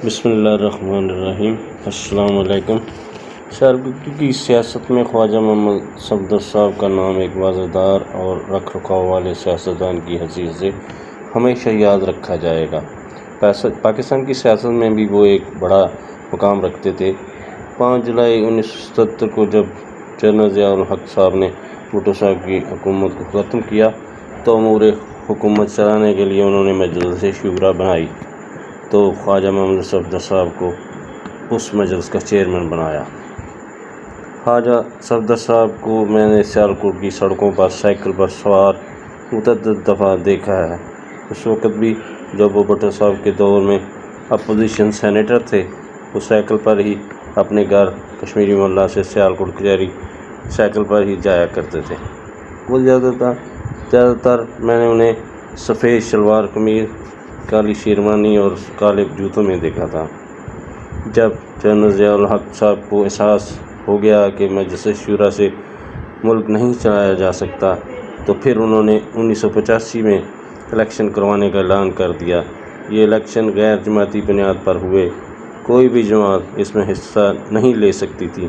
بسم اللہ الرحمن الرحیم۔ السلام علیکم۔ شہرگردی کی سیاست میں خواجہ محمد صفدر صاحب کا نام ایک وازیدار اور رکھ رکھاؤ والے سیاستدان کی حیثیت سے ہمیشہ یاد رکھا جائے گا۔ پاکستان کی سیاست میں بھی وہ ایک بڑا مقام رکھتے تھے۔ 5 جولائی 1977 کو جب جنرل ضیاء الحق صاحب نے بھٹو صاحب کی حکومت کو ختم کیا تو امور حکومت چلانے کے لیے انہوں نے مجلس شورا بنائی تو خواجہ محمد صفدر صاحب کو اس مجلس کا چیئرمین بنایا۔ خواجہ صفدر صاحب کو میں نے سیالکوٹ کی سڑکوں پر سائیکل پر سوار متعدد دفعہ دیکھا ہے۔ اس وقت بھی جب وہ بھٹو صاحب کے دور میں اپوزیشن سینیٹر تھے، وہ سائیکل پر ہی اپنے گھر کشمیری محلہ سے سیالکوٹ کچہری سائیکل پر ہی جایا کرتے تھے۔ وہ زیادہ تر میں نے انہیں سفید شلوار قمیض، کالی شیروانی اور کالے جوتوں میں دیکھا تھا۔ جب جنرل ضیاء الحق صاحب کو احساس ہو گیا کہ مجلس شورا سے ملک نہیں چلایا جا سکتا تو پھر انہوں نے 1985 میں الیکشن کروانے کا اعلان کر دیا۔ یہ الیکشن غیر جماعتی بنیاد پر ہوئے، کوئی بھی جماعت اس میں حصہ نہیں لے سکتی تھی۔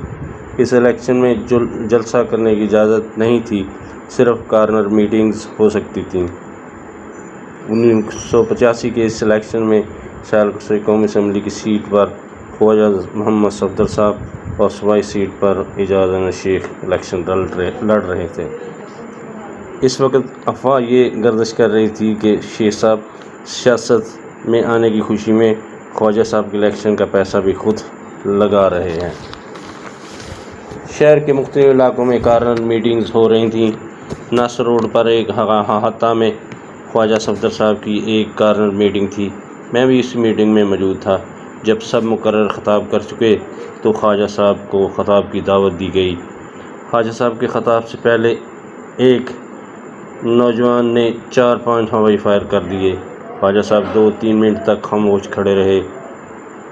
اس الیکشن میں جلسہ کرنے کی اجازت نہیں تھی، صرف کارنر میٹنگز ہو سکتی تھیں۔ 1985 کے اس الیکشن میں سیالکوٹ سے قومی اسمبلی کی سیٹ پر خواجہ محمد صفدر صاحب اور صوبائی سیٹ پر اعجاز احمد شیخ الیکشن لڑ رہے تھے۔ اس وقت افواہ یہ گردش کر رہی تھی کہ شیخ صاحب سیاست میں آنے کی خوشی میں خواجہ صاحب کے الیکشن کا پیسہ بھی خود لگا رہے ہیں۔ شہر کے مختلف علاقوں میں کارنر میٹنگز ہو رہی تھیں۔ ناصر روڈ پر ایک احاطہ میں خواجہ صفدر صاحب کی ایک کارنر میٹنگ تھی۔ میں بھی اس میٹنگ میں موجود تھا۔ جب سب مقرر خطاب کر چکے تو خواجہ صاحب کو خطاب کی دعوت دی گئی۔ خواجہ صاحب کے خطاب سے پہلے ایک نوجوان نے 4-5 ہوائی فائر کر دیے۔ خواجہ صاحب 2-3 منٹ تک خاموش کھڑے رہے۔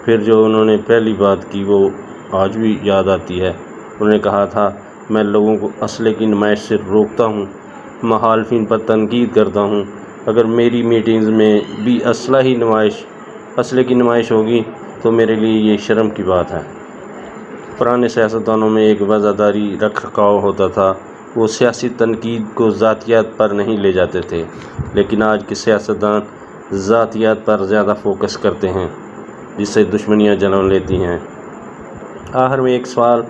پھر جو انہوں نے پہلی بات کی وہ آج بھی یاد آتی ہے۔ انہوں نے کہا تھا، میں لوگوں کو اسلحے کی نمائش سے روکتا ہوں، مخالفین پر تنقید کرتا ہوں۔ اگر میری میٹنگز میں بھی اسلحے کی نمائش ہوگی تو میرے لیے یہ شرم کی بات ہے۔ پرانے سیاستدانوں میں ایک وفاداری رکھ رکھاؤ ہوتا تھا۔ وہ سیاسی تنقید کو ذاتیات پر نہیں لے جاتے تھے، لیکن آج کے سیاستدان ذاتیات پر زیادہ فوکس کرتے ہیں، جس سے دشمنیاں جنم لیتی ہیں۔ آخر میں ایک سوال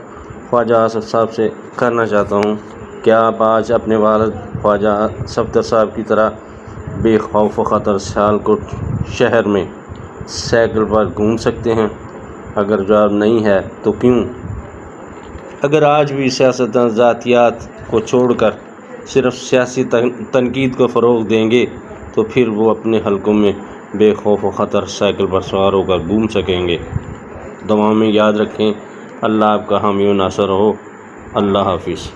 خواجہ آصف صاحب سے کرنا چاہتا ہوں، کیا آپ آج اپنے والد خواجہ صفدر صاحب کی طرح بے خوف و خطر سیالکوٹ شہر میں سائیکل پر گھوم سکتے ہیں؟ اگر جواب نہیں ہے تو کیوں؟ اگر آج بھی سیاستدان ذاتیات کو چھوڑ کر صرف سیاسی تنقید کو فروغ دیں گے تو پھر وہ اپنے حلقوں میں بے خوف و خطر سائیکل پر سوار ہو کر گھوم سکیں گے۔ دعاؤں میں یاد رکھیں۔ اللہ آپ کا حامی و ناصر ہو۔ اللہ حافظ۔